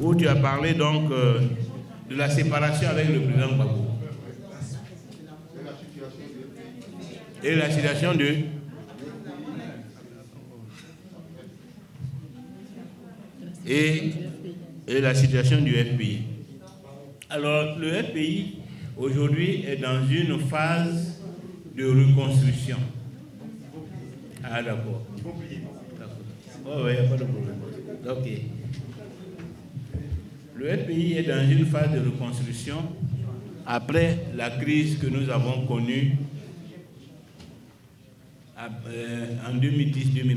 où tu as parlé donc de la séparation avec le président Gbagbo. Et la situation de... Et la situation du FPI. Alors, le FPI, aujourd'hui, est dans une phase de reconstruction. Ah, d'accord. Oh, oui, il n'y a pas de problème. OK. Le FPI est dans une phase de reconstruction après la crise que nous avons connue en 2010-2011.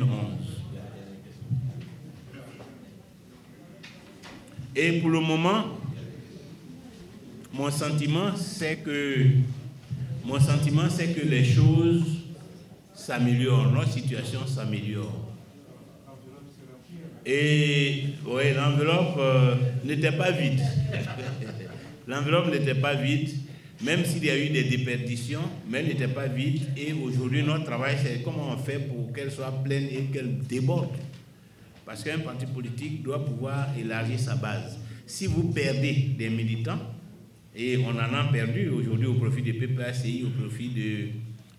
Et pour le moment, mon sentiment, c'est que les choses s'améliorent, notre situation s'améliore. Et oui, l'enveloppe n'était pas vide. L'enveloppe n'était pas vide, même s'il y a eu des déperditions, mais elle n'était pas vide. Et aujourd'hui, notre travail, c'est comment on fait pour qu'elle soit pleine et qu'elle déborde. Parce qu'un parti politique doit pouvoir élargir sa base. Si vous perdez des militants, et on en a perdu aujourd'hui au profit de PPACI, au profit de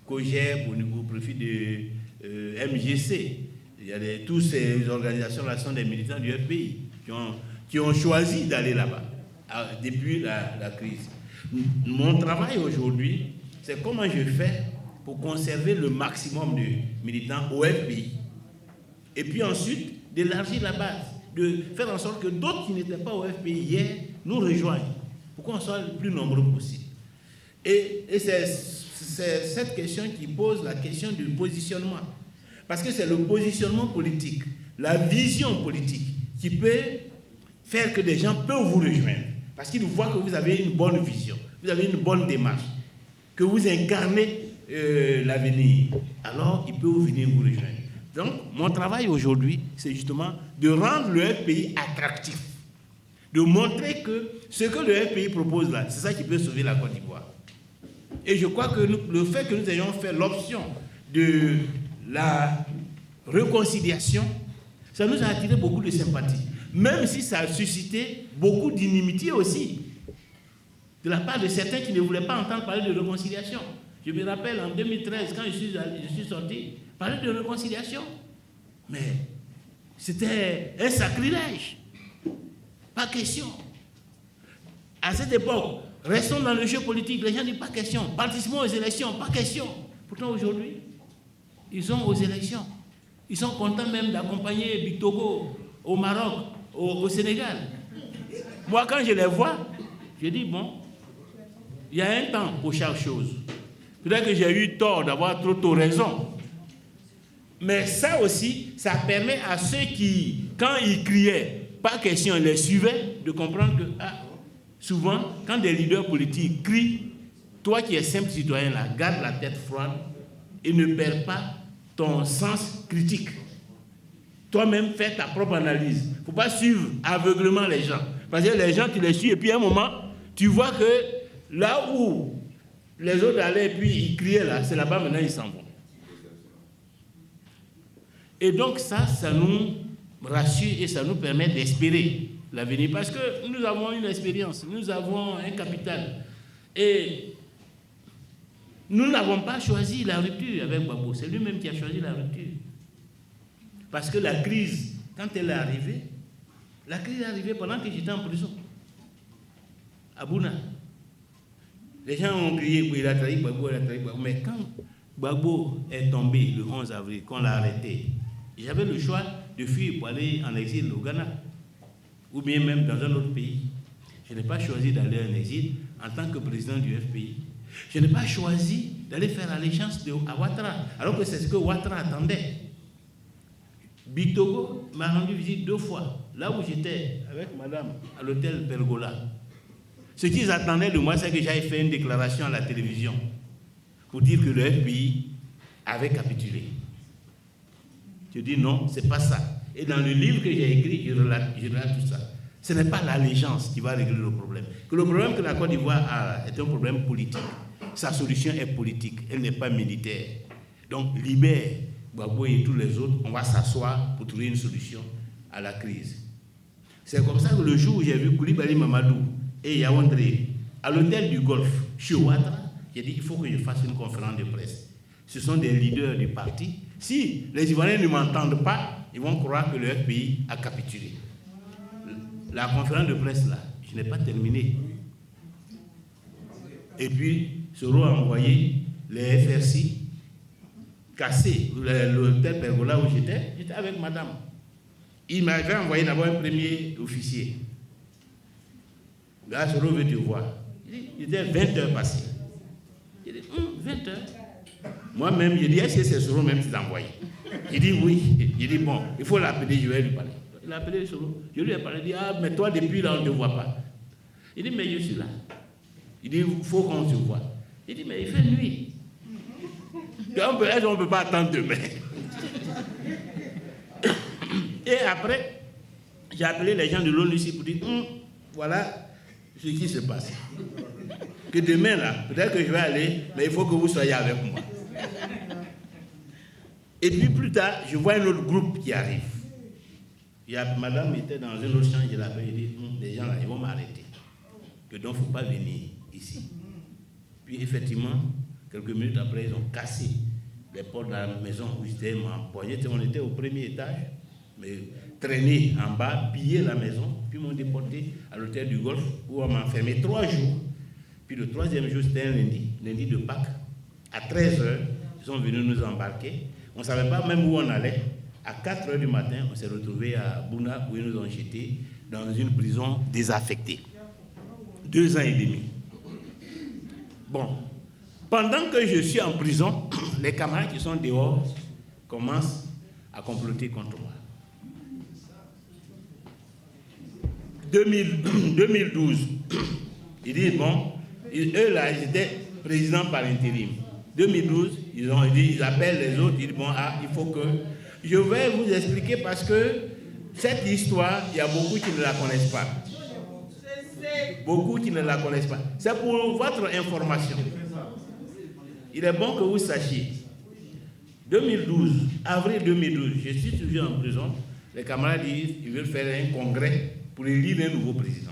COGEP, au profit de MGC. Il y a toutes ces organisations-là sont des militants du FPI qui ont choisi d'aller là-bas depuis la crise. Mon travail aujourd'hui, c'est comment je fais pour conserver le maximum de militants au FPI. Et puis ensuite, d'élargir la base, de faire en sorte que d'autres qui n'étaient pas au FPI hier nous rejoignent, pour qu'on soit le plus nombreux possible. Et c'est cette question qui pose la question du positionnement. Parce que c'est le positionnement politique, la vision politique qui peut faire que des gens peuvent vous rejoindre. Parce qu'ils voient que vous avez une bonne vision, vous avez une bonne démarche, que vous incarnez l'avenir. Alors, ils peuvent venir vous rejoindre. Donc, mon travail aujourd'hui, c'est justement de rendre le FPI attractif, de montrer que ce que le FPI propose là, c'est ça qui peut sauver la Côte d'Ivoire. Et je crois que le fait que nous ayons fait l'option de la réconciliation, ça nous a attiré beaucoup de sympathie, même si ça a suscité beaucoup d'inimitié aussi, de la part de certains qui ne voulaient pas entendre parler de réconciliation. Je me rappelle en 2013, quand je suis sorti, parler de réconciliation, mais c'était un sacrilège. Pas question. À cette époque, restons dans le jeu politique, les gens disent pas question. Participons aux élections, pas question. Pourtant aujourd'hui, ils sont aux élections. Ils sont contents même d'accompagner Bictogo au Maroc, au Sénégal. Moi, quand je les vois, je dis, bon, il y a un temps pour chaque chose. Peut-être que j'ai eu tort d'avoir trop tôt raison. Mais ça aussi, ça permet à ceux qui, quand ils criaient, pas question, ils les suivaient, de comprendre que, souvent, quand des leaders politiques crient, toi qui es simple citoyen là, garde la tête froide et ne perds pas ton sens critique. Toi-même, fais ta propre analyse. Il ne faut pas suivre aveuglement les gens. Parce que les gens, tu les suis, et puis à un moment, tu vois que là où les autres allaient, et puis ils criaient là, c'est là-bas, maintenant ils s'en vont. Et donc ça nous rassure et ça nous permet d'espérer l'avenir. Parce que nous avons une expérience, nous avons un capital. Et nous n'avons pas choisi la rupture avec Gbagbo, c'est lui-même qui a choisi la rupture. Parce que la crise, quand elle est arrivée pendant que j'étais en prison, à Bouna. Les gens ont crié, il a trahi Gbagbo, mais quand Gbagbo est tombé le 11 avril, qu'on l'a arrêté, j'avais le choix de fuir pour aller en exil au Ghana, ou bien même dans un autre pays. Je n'ai pas choisi d'aller en exil en tant que président du FPI. Je n'ai pas choisi d'aller faire allégeance à Ouattara, alors que c'est ce que Ouattara attendait. Bictogo m'a rendu visite 2 fois, là où j'étais avec madame, à l'hôtel Pergola. Ce qu'ils attendaient de moi, c'est que j'aille faire une déclaration à la télévision pour dire que le FPI avait capitulé. Je dis non, c'est pas ça. Et dans le livre que j'ai écrit, je relate tout ça. Ce n'est pas l'allégeance qui va régler le problème. Que le problème que la Côte d'Ivoire a est un problème politique. Sa solution est politique, elle n'est pas militaire. Donc libère Gbagbo et tous les autres, on va s'asseoir pour trouver une solution à la crise. C'est comme ça que le jour où j'ai vu Koulibaly Mamadou et Yaoundé à l'hôtel du Golfe, chez Ouattara, j'ai dit il faut que je fasse une conférence de presse. Ce sont des leaders du parti. Si les Ivoiriens ne m'entendent pas, ils vont croire que le FPI a capitulé. La conférence de presse là, je n'ai pas terminé. Et puis, Soro a envoyé les FRC casser l'hôtel Pergola où j'étais avec madame. Il m'avait envoyé d'abord un premier officier. Là, Soro veut te voir. Il était 20 heures passées. Il dit, 20 heures. Moi-même, j'ai dit, est-ce que c'est Soro même qui t'a envoyé? Il dit oui. Il dit, bon, il faut l'appeler, je vais lui parler. Il a appelé Soro. Je lui ai parlé, il dit, ah, mais toi, depuis là, on ne te voit pas. Il dit, mais je suis là. Il dit, il faut qu'on se voit. Il dit, mais il fait nuit. On ne peut pas attendre demain. Et après, j'ai appelé les gens de l'ONU pour dire, voilà ce qui se passe. Que demain, là, peut-être que je vais aller, mais il faut que vous soyez avec moi. Et puis plus tard, je vois un autre groupe qui arrive. Madame était dans une autre chambre, je l'appelle, je dis, les gens là, ils vont m'arrêter. Que donc, il ne faut pas venir ici. Puis effectivement, quelques minutes après, ils ont cassé les portes de la maison où j'étais empoigné. On était au premier étage, mais traîné en bas, pillé la maison, puis m'ont déporté à l'hôtel du Golfe où on m'a enfermé 3 jours. Puis le 3e jour, c'était un lundi de Pâques. À 13h, ils sont venus nous embarquer. On ne savait pas même où on allait. À 4h du matin, on s'est retrouvés à Bouna, où ils nous ont jetés dans une prison désaffectée. 2 ans et demi. Bon, pendant que je suis en prison, les camarades qui sont dehors commencent à comploter contre moi. 2012, ils disent, bon, eux là, ils étaient présidents par intérim. 2012, ils appellent les autres, ils disent, bon, il faut que... Je vais vous expliquer parce que cette histoire, il y a beaucoup qui ne la connaissent pas. Beaucoup qui ne la connaissent pas. C'est pour votre information. Il est bon que vous sachiez. 2012, avril 2012, je suis toujours en prison. Les camarades disent qu'ils veulent faire un congrès pour élire un nouveau président.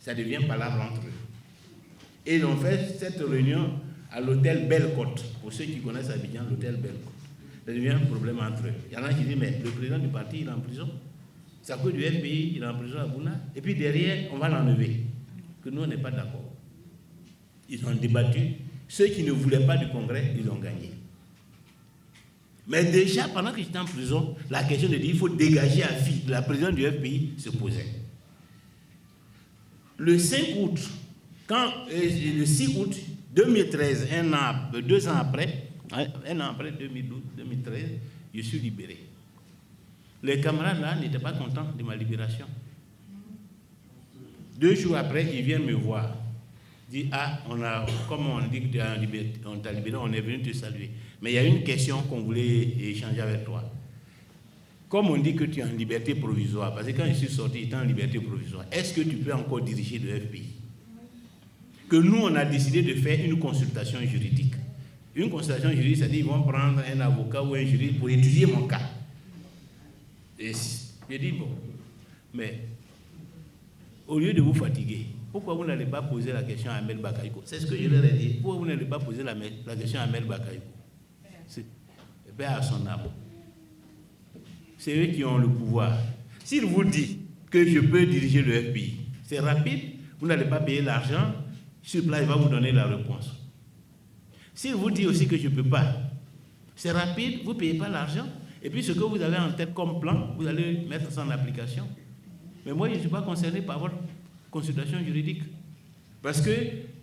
Ça devient palabre entre eux. Et ils ont fait cette réunion à l'hôtel Belle-Côte. Pour ceux qui connaissent Abidjan, l'hôtel Belle-Côte. Ça devient un problème entre eux. Il y en a qui disent, mais le président du parti, il est en prison. C'est à cause du FPI, il est en prison à Bouna. Et puis derrière, on va l'enlever. Que nous, on n'est pas d'accord. Ils ont débattu. Ceux qui ne voulaient pas du congrès, ils ont gagné. Mais déjà, pendant que j'étais en prison, la question de dire qu'il faut dégager Afi, la présidente du FPI, se posait. Le 5 août, le 6 août 2013, 2 ans après, 2012, 2013, je suis libéré. Les camarades là n'étaient pas contents de ma libération. 2 jours après, ils viennent me voir. Ils disent, comme on dit qu'on t'a libéré, on est venu te saluer. Mais il y a une question qu'on voulait échanger avec toi. Comme on dit que tu es en liberté provisoire, parce que quand je suis sorti, j'étais en liberté provisoire, est-ce que tu peux encore diriger le FPI? Que nous, on a décidé de faire une consultation juridique. Une consultation juridique, c'est-à-dire qu'ils vont prendre un avocat ou un juriste pour étudier mon cas. Et j'ai dit, bon, mais au lieu de vous fatiguer, pourquoi vous n'allez pas poser la question à Ahmed Bakayoko? C'est ce que je leur ai dit. Pourquoi vous n'allez pas poser la question à Ahmed Bakayoko? C'est père à son âme. C'est eux qui ont le pouvoir. S'il vous dit que je peux diriger le FPI, c'est rapide, vous n'allez pas payer l'argent, sur place, il va vous donner la réponse. S'il vous dit aussi que je ne peux pas, c'est rapide, vous ne payez pas l'argent, et puis ce que vous avez en tête comme plan, vous allez mettre ça en application. Mais moi, je ne suis pas concerné par votre consultation juridique. Parce que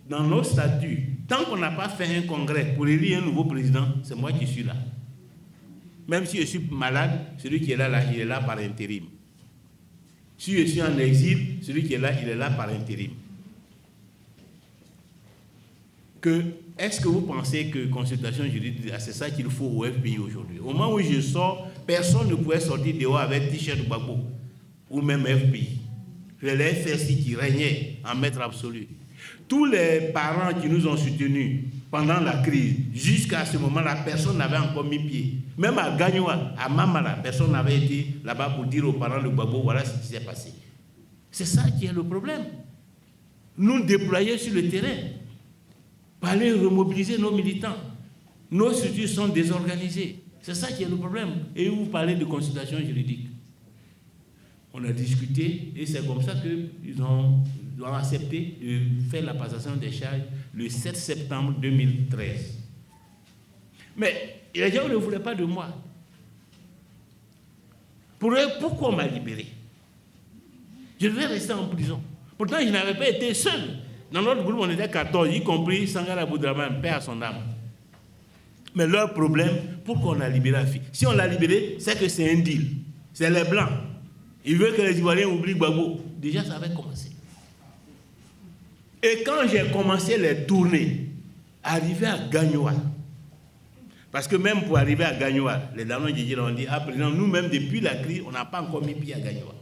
dans nos statuts, tant qu'on n'a pas fait un congrès pour élire un nouveau président, c'est moi qui suis là. Même si je suis malade, celui qui est là, il est là par intérim. Si je suis en exil, celui qui est là, il est là par intérim. Est-ce que vous pensez que consultation juridique, c'est ça qu'il faut au FPI aujourd'hui? Au moment où je sors, personne ne pouvait sortir dehors avec t-shirt Gbagbo ou même FPI. C'est les FSI qui régnaient en maître absolu. Tous les parents qui nous ont soutenus pendant la crise. Jusqu'à ce moment-là, personne n'avait encore mis pied. Même à Gagnoa, à Mamala, personne n'avait été là-bas pour dire aux parents de Gbagbo, voilà ce qui s'est passé. C'est ça qui est le problème. Nous déployer sur le terrain, pour aller remobiliser nos militants. Nos structures sont désorganisées. C'est ça qui est le problème. Et vous parlez de consultation juridique. On a discuté et c'est comme ça qu'ils ont accepté de faire la passation des charges le 7 septembre 2013. Mais les gens ne voulaient pas de moi. Pour eux, pourquoi on m'a libéré? Je devais rester en prison. Pourtant, je n'avais pas été seul. Dans notre groupe, on était 14, y compris Sangara Boudraman, père à son âme. Mais leur problème, pourquoi on a libéré la fille? Si on l'a libérée, c'est que c'est un deal. C'est les Blancs. Ils veulent que les Ivoiriens oublient Gbagbo. Déjà, ça avait commencé. Et quand j'ai commencé les tournées, arrivé à Gagnoa, parce que même pour arriver à Gagnoa, les Danois ont dit, ah, président, nous-mêmes, depuis la crise, on n'a pas encore mis pied à Gagnoa.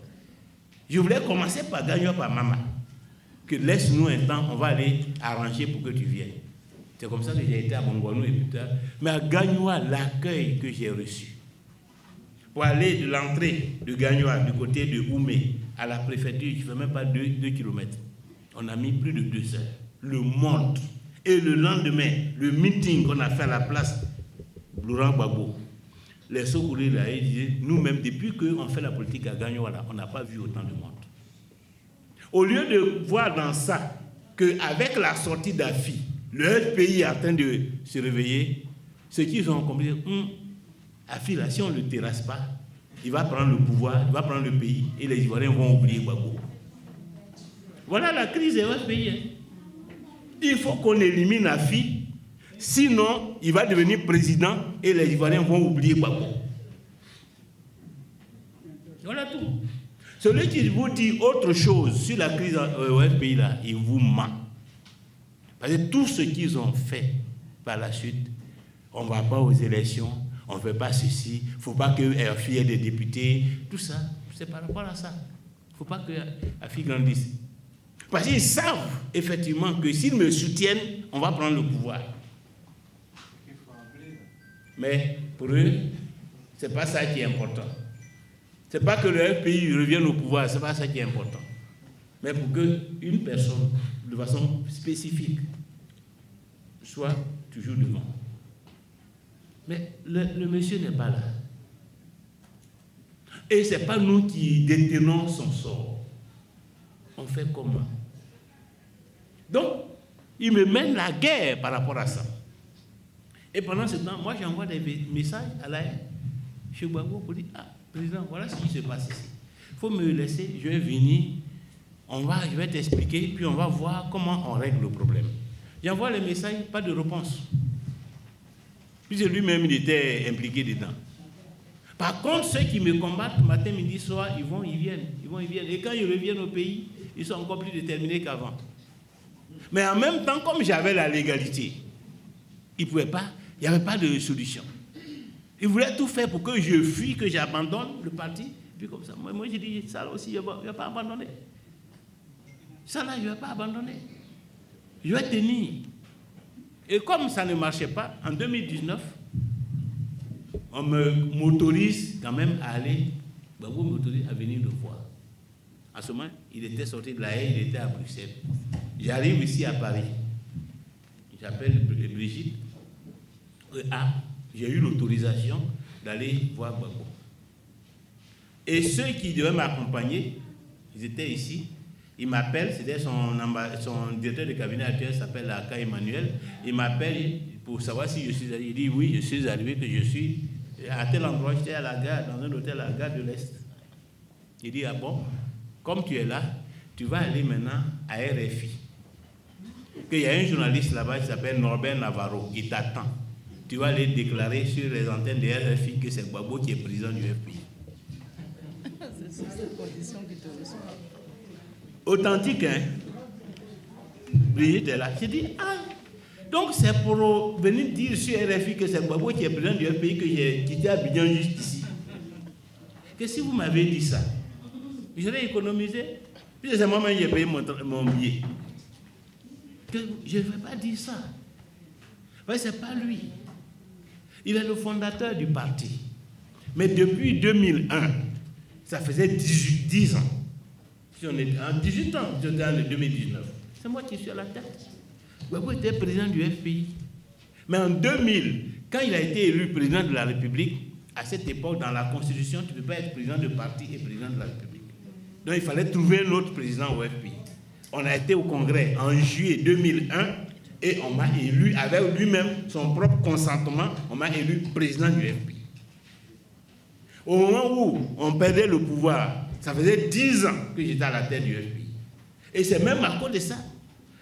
Je voulais commencer par Gagnoa, par Mama. Que laisse-nous un temps, on va aller arranger pour que tu viennes. C'est comme ça que j'ai été à Mongouanou et plus tard. Mais à Gagnoa, l'accueil que j'ai reçu, pour aller de l'entrée de Gagnoa, du côté de Oumé, à la préfecture, je ne fais même pas 2 kilomètres. On a mis plus de 2 heures. Le monde. Et le lendemain, le meeting qu'on a fait à la place Laurent Gbagbo, les secourus là, ils disaient, nous-mêmes, depuis qu'on fait la politique à Gagnoa, là, on n'a pas vu autant de monde. Au lieu de voir dans ça qu'avec la sortie d'Afi, le pays est en train de se réveiller, ce qu'ils ont compris, Afi, là, si on ne le terrasse pas, il va prendre le pouvoir, il va prendre le pays, et les Ivoiriens vont oublier Gbagbo. Voilà la crise de votre pays. Hein. Il faut qu'on élimine Afi, sinon il va devenir président et les Ivoiriens vont oublier Gbagbo. Voilà tout. Celui qui vous dit autre chose sur la crise au pays là, il vous ment. Parce que tout ce qu'ils ont fait par la suite, on ne va pas aux élections, on ne fait pas ceci, il ne faut pas que Afi ait des députés, tout ça, c'est par rapport à ça. Il ne faut pas que Afi grandisse. Parce qu'ils savent effectivement que s'ils me soutiennent, on va prendre le pouvoir. Mais pour eux, ce n'est pas ça qui est important. Ce n'est pas que le pays revienne au pouvoir, ce n'est pas ça qui est important. Mais pour qu'une personne, de façon spécifique, soit toujours devant. Mais le monsieur n'est pas là. Et ce n'est pas nous qui détenons son sort. On fait comment? Donc, il me mène la guerre par rapport à ça. Et pendant ce temps, moi j'envoie des messages à la chez Gbagbo pour dire, ah, président, voilà ce qui se passe ici. Il faut me laisser, je vais venir, je vais t'expliquer, puis on va voir comment on règle le problème. J'envoie les messages, pas de réponse. Puis lui-même, il était impliqué dedans. Par contre, ceux qui me combattent, matin, midi, soir, ils viennent. Et quand ils reviennent au pays, ils sont encore plus déterminés qu'avant. Mais en même temps, comme j'avais la légalité, ils ne pouvaient pas, il n'y avait pas de solution. Ils voulaient tout faire pour que je fuis, que j'abandonne le parti. Puis comme ça, moi j'ai dit, ça aussi, je ne vais pas abandonner. Ça là, je ne vais pas abandonner. Je vais tenir. Et comme ça ne marchait pas, en 2019, on m'autorise quand même à aller, Gbagbo m'autorise à venir le voir. En ce moment, il était sorti de la haie, il était à Bruxelles. J'arrive ici à Paris. J'appelle Brigitte. J'ai eu l'autorisation d'aller voir Gbagbo. Et ceux qui devaient m'accompagner, ils étaient ici. Il m'appelle, c'était son directeur de cabinet actuel, s'appelle Aka Emmanuel. Il m'appelle pour savoir si je suis arrivé. Il dit oui, je suis arrivé, que je suis à tel endroit, j'étais à la gare, dans un hôtel à la gare de l'Est. Il dit, ah bon, comme tu es là, tu vas aller maintenant à RFI. Il y a un journaliste là-bas qui s'appelle Norbert Navarro, qui t'attend. Tu vas aller déclarer sur les antennes de RFI que c'est Gbagbo qui est président du FPI. C'est sur cette condition qu'il te reçoit. Authentique, hein? Brigitte est là. J'ai dit, ah, donc c'est pour venir dire sur RFI que c'est Gbagbo qui est président du FPI que j'ai quitté Abidjan juste ici. Que si vous m'avez dit ça, j'aurais économisé. Puis c'est moi-même qui ai payé mon billet. Que je ne vais pas dire ça. Ouais, ce n'est pas lui. Il est le fondateur du parti. Mais depuis 2001, ça faisait 10 ans. Si on est en 18 ans, j'étais en 2019. C'est moi qui suis à la tête. Gbagbo était président du FPI. Mais en 2000, quand il a été élu président de la République, à cette époque, dans la Constitution, tu ne peux pas être président de parti et président de la République. Donc il fallait trouver un autre président au FPI. On a été au Congrès en juillet 2001 et on m'a élu, avec lui-même son propre consentement, on m'a élu président du FPI. Au moment où on perdait le pouvoir, ça faisait 10 ans que j'étais à la tête du FPI. Et c'est même à cause de ça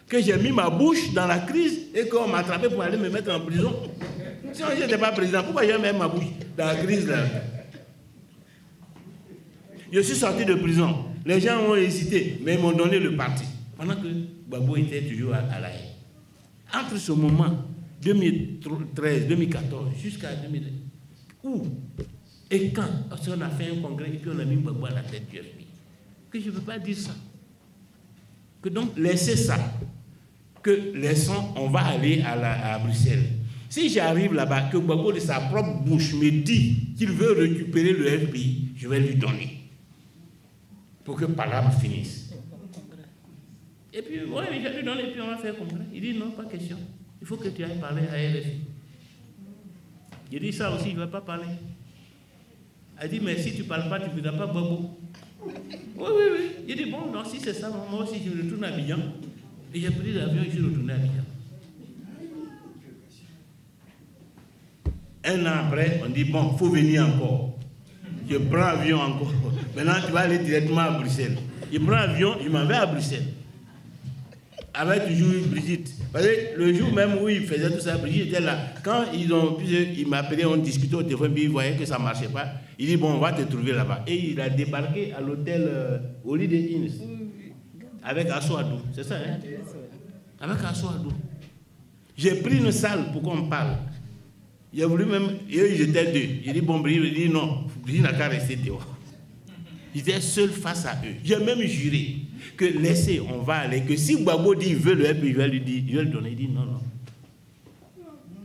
que j'ai mis ma bouche dans la crise et qu'on m'a attrapé pour aller me mettre en prison. Si je n'étais pas président, pourquoi j'ai mis ma bouche dans la crise là? Je suis sorti de prison. Les gens ont hésité, mais ils m'ont donné le parti. Pendant que Gbagbo était toujours à la haie. Entre ce moment, 2013, 2014, jusqu'à 2000, où et quand on a fait un congrès et puis on a mis Gbagbo à la tête du FPI, que je ne veux pas dire ça. Que donc, laissez ça. Que laissons, on va aller à Bruxelles. Si j'arrive là-bas, que Gbagbo de sa propre bouche me dit qu'il veut récupérer le FPI, je vais lui donner. Pour que Palabre finisse. Et puis, oui, je lui donne et puis on va faire congrès. Il dit non, pas question. Il faut que tu ailles parler à RFI. J'ai dit ça aussi, il ne va pas parler. Elle dit, mais si tu ne parles pas, tu ne voudras pas Gbagbo. Oui. J'ai dit, bon, non, si c'est ça, moi aussi, je retourne à Abidjan. Et j'ai pris l'avion et je suis retourné à Abidjan. Un an après, on dit, bon, il faut venir encore. Je prends l'avion encore. Maintenant, tu vas aller directement à Bruxelles. Je prends l'avion, je m'en vais à Bruxelles. Avec toujours Brigitte. Parce que le jour même où il faisait tout ça, Brigitte était là. Quand il m'appelait, on discutait au téléphone, puis il voyait que ça ne marchait pas. Il dit, bon, on va te trouver là-bas. Et il a débarqué à l'hôtel Holiday Inn avec Assoadou. C'est ça, hein? Avec Assoadou. J'ai pris une salle pour qu'on parle. J'ai voulu même, ils étaient deux. J'ai dit, bon, Brigitte, il dit non, Brigitte n'a qu'à rester dehors. J'étais seul face à eux. J'ai même juré que laissez, on va aller, que si Gbagbo dit il veut le FPI, je vais le donner. Il dit non.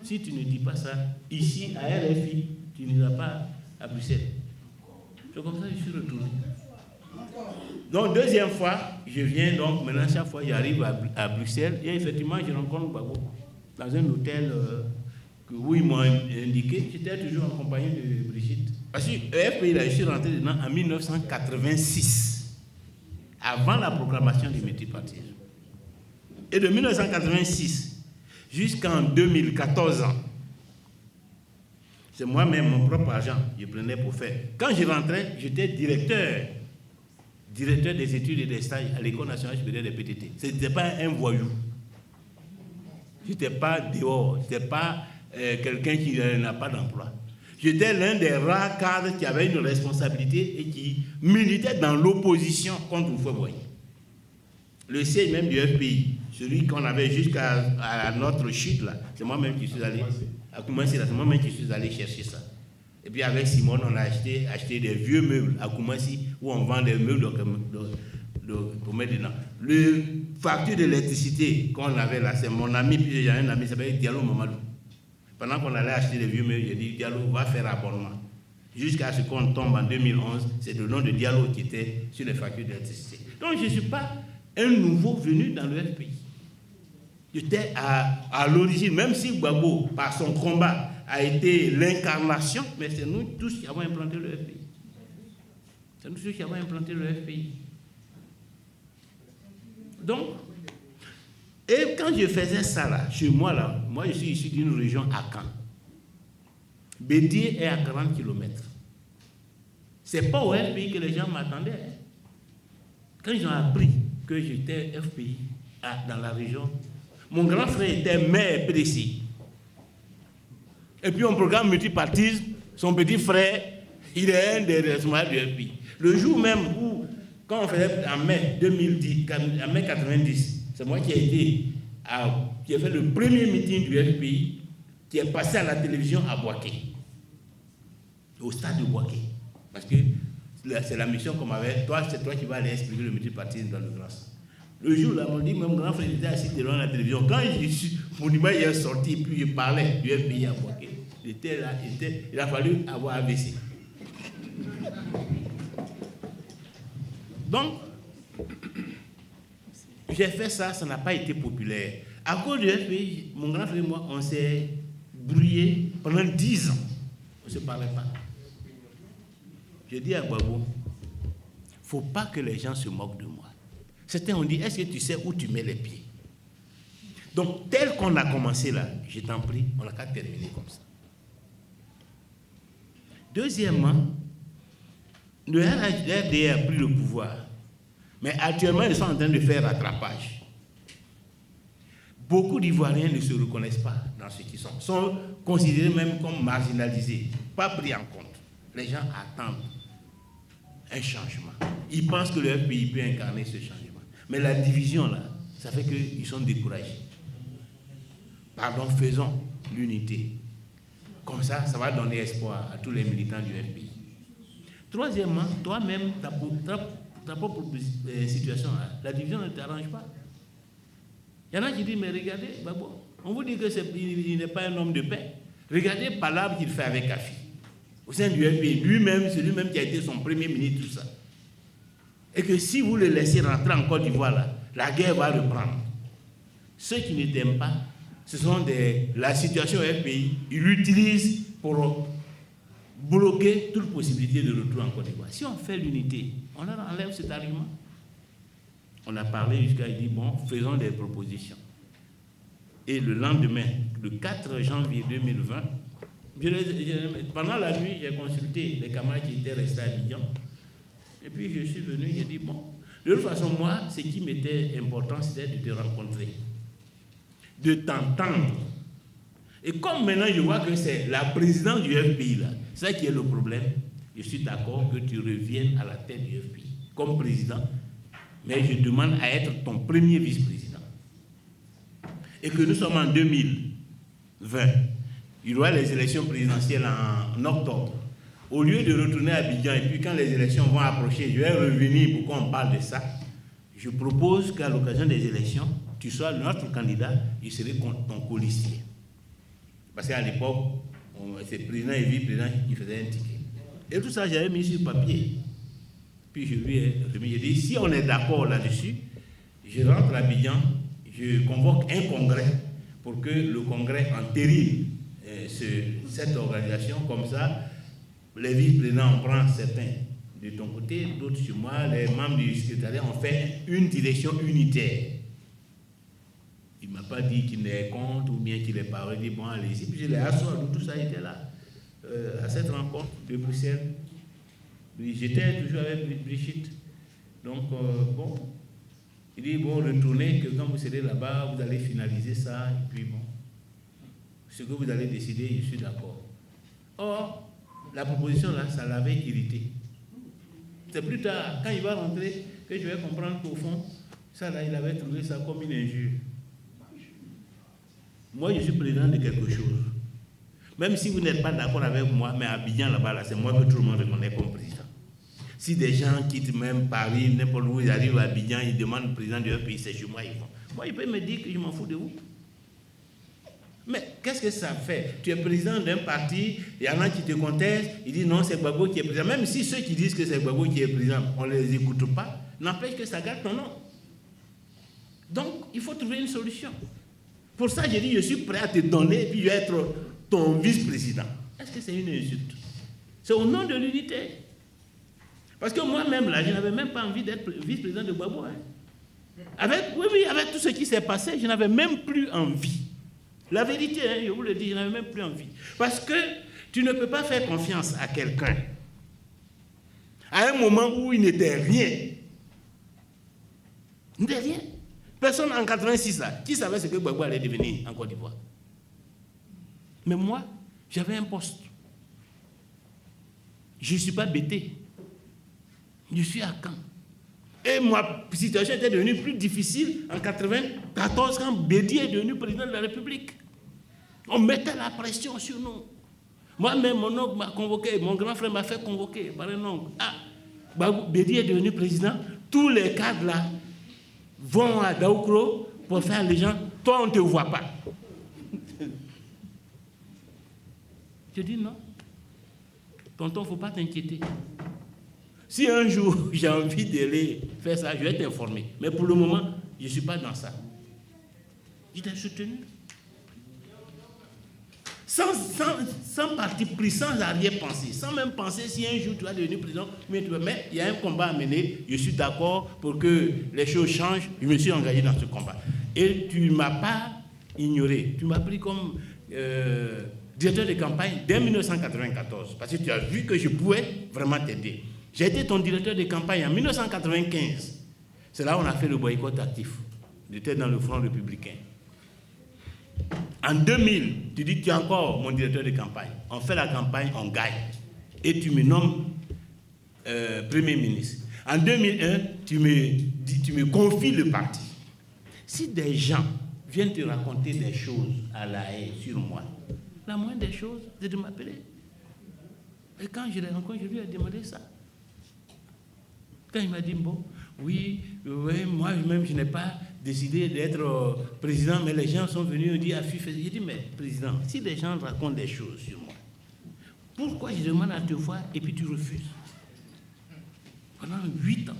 Si tu ne dis pas ça, ici, à RFI, tu n'iras pas à Bruxelles. C'est comme ça que je suis retourné. Donc, deuxième fois, je viens, donc, maintenant, chaque fois, j'arrive à Bruxelles, et effectivement, je rencontre Gbagbo dans un hôtel où ils m'ont indiqué. J'étais toujours en compagnie de Brigitte. Parce que le FPI, là, je suis rentré dedans en 1986, avant la proclamation du multipartisme. Et de 1986 jusqu'en 2014 ans, c'est moi-même, mon propre argent, je prenais pour faire. Quand je rentrais, j'étais directeur des études et des stages à l'École nationale supérieure des PTT. Ce n'était pas un voyou. Je n'étais pas dehors, je n'étais pas quelqu'un qui n'a pas d'emploi. J'étais l'un des rares cadres qui avait une responsabilité et qui militait dans l'opposition contre Houphouët-Boigny. Le siège même du FPI, celui qu'on avait jusqu'à notre chute là, c'est moi-même qui suis allé à Koumassi, c'est moi-même qui suis allé chercher ça. Et puis avec Simone, on a acheté des vieux meubles à Koumassi où on vend des meubles pour mettre dedans. Le facture d'électricité qu'on avait là, c'est mon ami, puis j'ai un ami, ça s'appelle Diallo Mamadou. Pendant qu'on allait acheter des vieux meubles, j'ai dit Diallo va faire abonnement. Jusqu'à ce qu'on tombe en 2011, c'est le nom de Diallo qui était sur les factures d'électricité. Donc je ne suis pas un nouveau venu dans le FPI. J'étais à l'origine, même si Gbagbo, par son combat, a été l'incarnation, mais c'est nous tous qui avons implanté le FPI. C'est nous tous qui avons implanté le FPI. Donc, et quand je faisais ça là, chez moi là, moi je suis issu d'une région à Caen. Bédier est à 40 km. C'est pas au FPI que les gens m'attendaient. Quand ils ont appris que j'étais FPI dans la région, mon grand frère était maire PDC. Et puis on programme multipartisme, son petit frère, il est un des responsables du FPI. Le jour même où, quand on faisait en mai 2010, en mai 90, c'est moi qui ai fait le premier meeting du FPI qui est passé à la télévision à Boaké, au stade de Boaké. Parce que c'est la mission qu'on m'avait. C'est toi qui vas aller expliquer le multipartisme dans le Grâce. Le jour là, on dit, mon grand frère était assis devant la télévision. Quand Mouniba est sorti, puis il parlait du FPI à Boaké. Il a fallu avoir AVC. Donc, j'ai fait ça, ça n'a pas été populaire. À cause du FPI, mon grand frère et moi, on s'est brouillé pendant 10 ans. On ne se parlait pas. J'ai dit à Gbagbo, il ne faut pas que les gens se moquent de moi. Certains ont dit, est-ce que tu sais où tu mets les pieds? Donc, tel qu'on a commencé là, je t'en prie, on n'a qu'à terminer comme ça. Deuxièmement, le RDA a pris le pouvoir, mais actuellement, ils sont en train de faire rattrapage. Beaucoup d'Ivoiriens ne se reconnaissent pas dans ce qu'ils sont considérés même comme marginalisés, pas pris en compte. Les gens attendent un changement. Ils pensent que le FPI peut incarner ce changement. Mais la division, là, ça fait qu'ils sont découragés. Pardon, faisons l'unité. Comme ça, ça va donner espoir à tous les militants du FPI. Troisièmement, toi-même, ta propre situation, là, la division ne t'arrange pas. Il y en a qui disent, mais regardez, Gbagbo, on vous dit qu'il n'est pas un homme de paix. Regardez Palabre qu'il fait avec Afi. Au sein du FPI, lui-même, c'est lui-même qui a été son premier ministre, tout ça. Et que si vous le laissez rentrer en Côte d'Ivoire, là, la guerre va reprendre. Ceux qui ne t'aiment pas, ce sont la situation au FPI, ils l'utilisent pour bloquer toute possibilité de retour en Côte d'Ivoire. Si on fait l'unité, on enlève cet argument. On a parlé jusqu'à dire, bon, faisons des propositions. Et le lendemain, le 4 janvier 2020, pendant la nuit, j'ai consulté les camarades qui étaient restés à Abidjan. Et puis je suis venu, j'ai dit, bon, de toute façon, moi, ce qui m'était important, c'était de te rencontrer, de t'entendre. Et comme maintenant, je vois que c'est la présidence du FPI, là, c'est ça qui est le problème, je suis d'accord que tu reviennes à la tête du FPI comme président, mais je demande à être ton premier vice-président. Et que nous sommes en 2020, il y aura les élections présidentielles en octobre. Au lieu de retourner à Abidjan, et puis quand les élections vont approcher, je vais revenir pour qu'on parle de ça, je propose qu'à l'occasion des élections, tu sois notre candidat, je serai ton colistier. Parce qu'à l'époque, c'est président et vice-président qui faisaient un ticket. Et tout ça, j'avais mis sur papier. Puis je lui ai remis, j'ai dit, si on est d'accord là-dessus, je rentre à Abidjan, je convoque un congrès pour que le congrès entérine cette organisation, comme ça, les vice-présidents, on prend certains de ton côté, d'autres sur moi, les membres du secrétariat, on fait une direction unitaire. Il ne m'a pas dit qu'il n'est contre ou bien qu'il est parlé, il dit bon, allez-y. Puis je l'ai assois, tout ça était là, à cette rencontre de Bruxelles. J'étais toujours avec Brigitte. Donc, bon, il dit bon, retournez, que quand vous serez là-bas, vous allez finaliser ça, et puis bon, ce que vous allez décider, je suis d'accord. Or, la proposition là, ça l'avait irrité. C'est plus tard, quand il va rentrer, que je vais comprendre qu'au fond, ça là, il avait trouvé ça comme une injure. Moi, je suis président de quelque chose. Même si vous n'êtes pas d'accord avec moi, mais à Abidjan là-bas, là, c'est moi que tout le monde reconnaît comme président. Si des gens quittent même Paris, n'importe où, ils arrivent à Abidjan, ils demandent le président de leur pays, c'est chez moi, ils vont. Moi, il peut me dire que je m'en fous de vous. Mais qu'est-ce que ça fait? Tu es président d'un parti, il y en a qui te contestent, ils disent non, c'est Gbagbo qui est président. Même si ceux qui disent que c'est Gbagbo qui est président, on ne les écoute pas, n'empêche que ça garde ton nom. Donc, il faut trouver une solution. Pour ça, j'ai dit, je suis prêt à te donner, puis je vais être ton vice-président. Est-ce que c'est une insulte? C'est au nom de l'unité. Parce que moi-même, là, je n'avais même pas envie d'être vice-président de Gbagbo. Hein. Avec tout ce qui s'est passé, je n'avais même plus envie. La vérité, hein, je vous le dis, je n'avais même plus envie. Parce que tu ne peux pas faire confiance à quelqu'un à un moment où il n'était rien. Il n'était rien. Personne en 86, là, qui savait ce que Gbagbo allait devenir en Côte d'Ivoire? Mais moi, j'avais un poste. Je ne suis pas bêté. Je suis à Caen. Et ma situation était devenue plus difficile en 1994 quand Bédi est devenu président de la République. On mettait la pression sur nous. Moi-même, mon oncle m'a convoqué, mon grand frère m'a fait convoquer par un oncle. Ah, Bédi est devenu président. Tous les cadres là, vont à Daoukro pour faire les gens. Toi, on ne te voit pas. Je dis non. Tonton, il ne faut pas t'inquiéter. Si un jour j'ai envie d'aller faire ça, je vais t'informer. Mais pour le moment, je ne suis pas dans ça. Je t'ai soutenu. Sans parti pris, sans arrière-pensée, sans même penser si un jour tu vas devenir président, mais il y a un combat à mener, je suis d'accord pour que les choses changent, je me suis engagé dans ce combat. Et tu ne m'as pas ignoré, tu m'as pris comme directeur de campagne dès 1994, parce que tu as vu que je pouvais vraiment t'aider. J'ai été ton directeur de campagne en 1995, c'est là où on a fait le boycott actif, j'étais dans le Front républicain. En 2000, tu dis que tu es encore mon directeur de campagne. On fait la campagne, on gagne. Et tu me nommes Premier ministre. En 2001, tu me confies le parti. Si des gens viennent te raconter des choses à la haie sur moi, la moindre des choses, c'est de m'appeler. Et quand je l'ai rencontré, je lui ai demandé ça. Quand il m'a dit, bon, oui, moi-même, je n'ai pas décidé d'être président, mais les gens sont venus me dire à FIF. J'ai dit, mais président, si les gens racontent des choses sur moi, pourquoi je demande à te voir et puis tu refuses? Pendant 8 ans.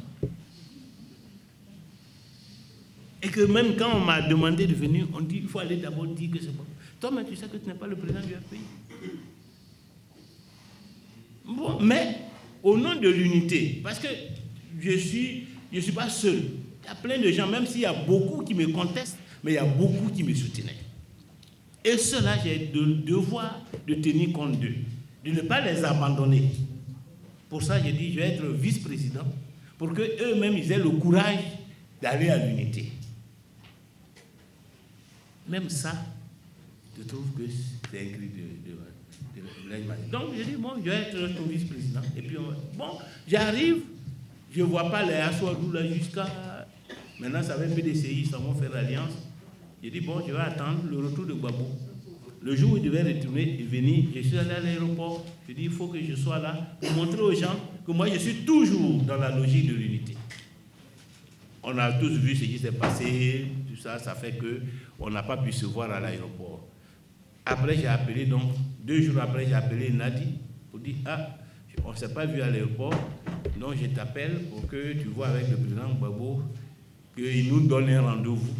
Et que même quand on m'a demandé de venir, on dit, il faut aller d'abord dire que c'est bon. Toi-même, tu sais que tu n'es pas le président du FPI. Bon, mais au nom de l'unité, parce que je suis pas seul. Il y a plein de gens, même s'il y a beaucoup qui me contestent, mais il y a beaucoup qui me soutenaient. Et cela, j'ai le devoir de tenir compte d'eux, de ne pas les abandonner. Pour ça, j'ai dit, je vais être vice-président, pour qu'eux-mêmes, ils aient le courage d'aller à l'unité. Même ça, je trouve que c'est écrit de l'image. Donc, j'ai dit, bon, je vais être ton vice-président. Et puis, bon, j'arrive, je ne vois pas les Assoadou là jusqu'à... Maintenant, ça va être PDCI, ça va faire l'alliance. J'ai dit, bon, je vais attendre le retour de Gbagbo. Le jour où il devait retourner, il venait, je suis allé à l'aéroport. Je dis, il faut que je sois là pour montrer aux gens que moi, je suis toujours dans la logique de l'unité. On a tous vu ce qui s'est passé, tout ça, ça fait qu'on n'a pas pu se voir à l'aéroport. Après, j'ai appelé, donc, 2 jours après, j'ai appelé Nadi pour dire, on ne s'est pas vu à l'aéroport, donc je t'appelle pour que tu vois avec le président Gbagbo qu'il nous donne un rendez-vous.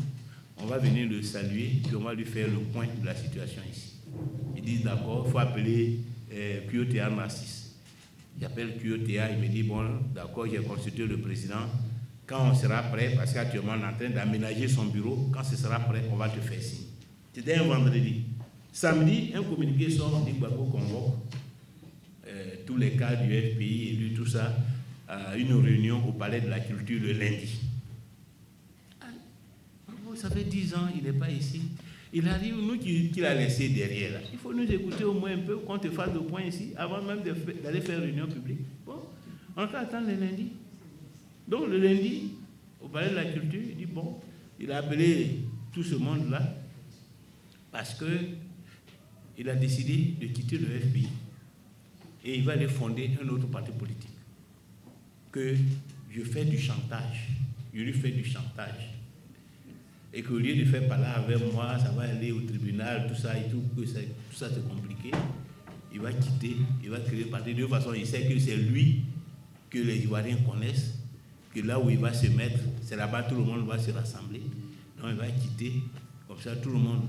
On va venir le saluer, puis on va lui faire le point de la situation ici. Ils disent d'accord, il faut appeler QOTA Narcisse. J'appelle QOTA, il me dit, bon, d'accord, j'ai consulté le président. Quand on sera prêt, parce qu'actuellement on est en train d'aménager son bureau, quand ce sera prêt, on va te faire signe. C'était un vendredi. Samedi, un communiqué sort, on dit que Gbagbo convoque tous les cadres du FPI et lui, tout ça, à une réunion au Palais de la Culture le lundi. Ça fait 10 ans, il n'est pas ici. Il arrive, nous qu'il a laissé derrière. Là. Il faut nous écouter au moins un peu, qu'on te fasse le point ici, avant même d'aller faire réunion publique. Bon, on va attendre le lundi. Donc le lundi, au Palais de la Culture, il dit, bon, il a appelé tout ce monde-là, parce qu'il a décidé de quitter le FPI. Et il va aller fonder un autre parti politique. Que je fais du chantage. Je lui fais du chantage. Et qu'au lieu de faire parler avec moi, ça va aller au tribunal, tout ça et tout, que tout ça c'est compliqué. Il va quitter, il va créer le parti. De toute façon, il sait que c'est lui que les Ivoiriens connaissent, que là où il va se mettre, c'est là-bas tout le monde va se rassembler. Donc il va quitter, comme ça tout le monde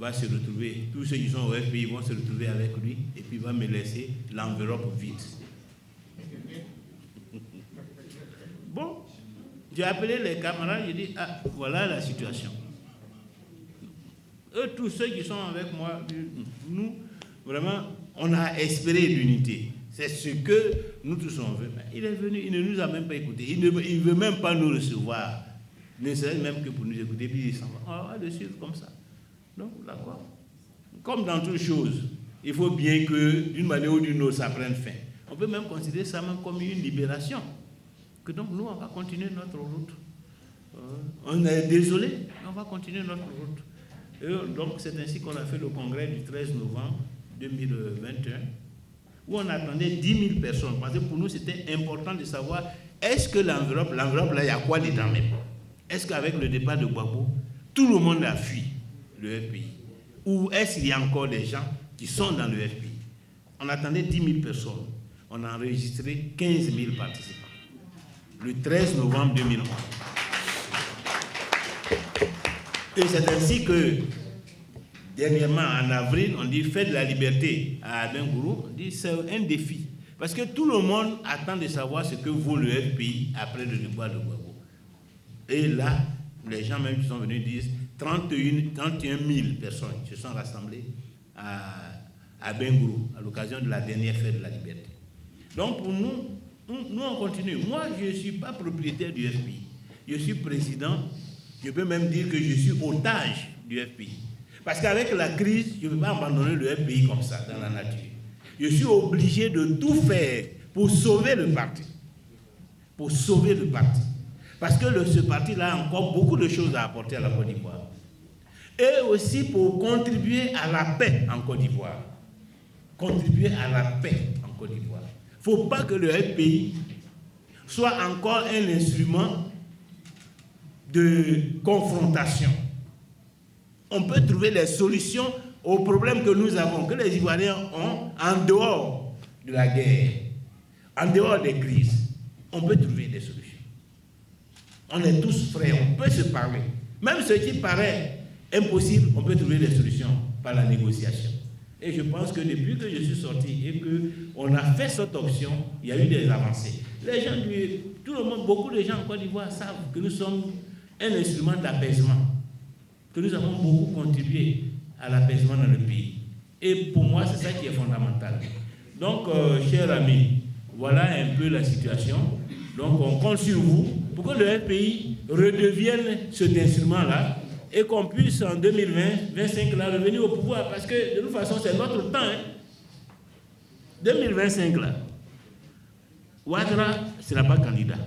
va se retrouver, tous ceux qui sont au FPI vont se retrouver avec lui, et puis il va me laisser l'enveloppe vide. Bon. J'ai appelé les camarades, j'ai dit, voilà la situation. Eux, tous ceux qui sont avec moi, nous, vraiment, on a espéré l'unité. C'est ce que nous tous on veut. Mais il est venu, il ne nous a même pas écoutés. Il ne veut même pas nous recevoir. Ne serait même que pour nous écouter, puis il s'en va. On va le suivre comme ça. Donc, d'accord. Comme dans toutes choses, il faut bien que, d'une manière ou d'une autre, ça prenne fin. On peut même considérer ça même comme une libération. Que donc nous, on va continuer notre route. On est désolé, mais on va continuer notre route. Et donc c'est ainsi qu'on a fait le congrès du 13 novembre 2021, où on attendait 10 000 personnes. Parce que pour nous, c'était important de savoir, est-ce que l'enveloppe là, il y a quoi dedans même? est-ce qu'avec le départ de Gbagbo, tout le monde a fui le FPI? Ou est-ce qu'il y a encore des gens qui sont dans le FPI? On attendait 10 000 personnes. On a enregistré 15 000 participants. Le 13 novembre 2011. Et c'est ainsi que, dernièrement, en avril, on dit « Faites de la liberté » à Abengourou. On dit « C'est un défi ». Parce que tout le monde attend de savoir ce que vaut le FPI après le départ de Gbagbo. Et là, les gens même qui sont venus disent 31 000 personnes se sont rassemblées à Bengourou à l'occasion de la dernière fête de la liberté. Donc pour nous, on continue. Moi, je ne suis pas propriétaire du FPI. Je suis président. Je peux même dire que je suis otage du FPI. Parce qu'avec la crise, je ne peux pas abandonner le FPI comme ça, dans la nature. Je suis obligé de tout faire pour sauver le parti. Pour sauver le parti. Parce que ce parti-là a encore beaucoup de choses à apporter à la Côte d'Ivoire. Et aussi pour contribuer à la paix en Côte d'Ivoire. Contribuer à la paix en Côte d'Ivoire. Il ne faut pas que le FPI soit encore un instrument de confrontation. On peut trouver des solutions aux problèmes que nous avons, que les Ivoiriens ont en dehors de la guerre, en dehors des crises. On peut trouver des solutions. On est tous frères, on peut se parler. Même ce qui paraît impossible, on peut trouver des solutions par la négociation. Et je pense que depuis que je suis sorti et qu'on a fait cette option, il y a eu des avancées. Les gens, tout le monde, beaucoup de gens en Côte d'Ivoire savent que nous sommes un instrument d'apaisement, que nous avons beaucoup contribué à l'apaisement dans le pays. Et pour moi, c'est ça qui est fondamental. Donc, chers amis, voilà un peu la situation. Donc, on compte sur vous pour que le FPI redevienne cet instrument-là et qu'on puisse, en 2025, là, revenir au pouvoir. Parce que, de toute façon, c'est notre temps. 2025, là, Ouattara ne sera pas candidat.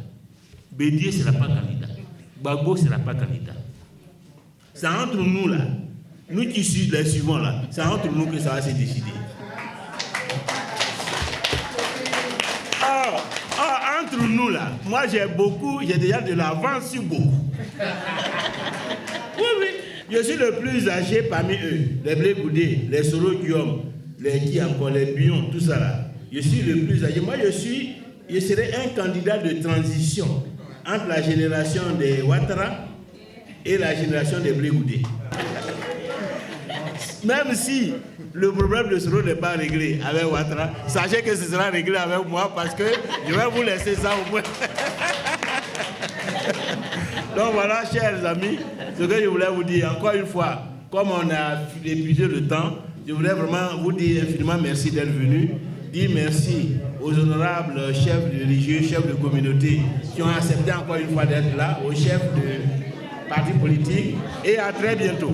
Bédié ne sera pas candidat. Gbagbo ne sera pas candidat. C'est entre nous, là. Nous qui sommes les suivants, là. C'est entre nous que ça va se décider. Entre nous, là, moi, j'ai déjà de l'avance sur beaucoup. Oui. Je suis le plus âgé parmi eux. Les Blé Goudé, les Soro Guillaume, les qui encore, les Bion, tout ça là. Je suis le plus âgé. Moi, je serai un candidat de transition entre la génération des Ouattara et la génération des Blé Goudé. Même si le problème de Soro n'est pas réglé avec Ouattara, sachez que ce sera réglé avec moi parce que je vais vous laisser ça au moins. Donc voilà, chers amis, ce que je voulais vous dire, encore une fois, comme on a épuisé le temps, je voulais vraiment vous dire infiniment merci d'être venu, dire merci aux honorables chefs religieux, chefs de communauté qui ont accepté encore une fois d'être là, aux chefs de partis politiques, et à très bientôt.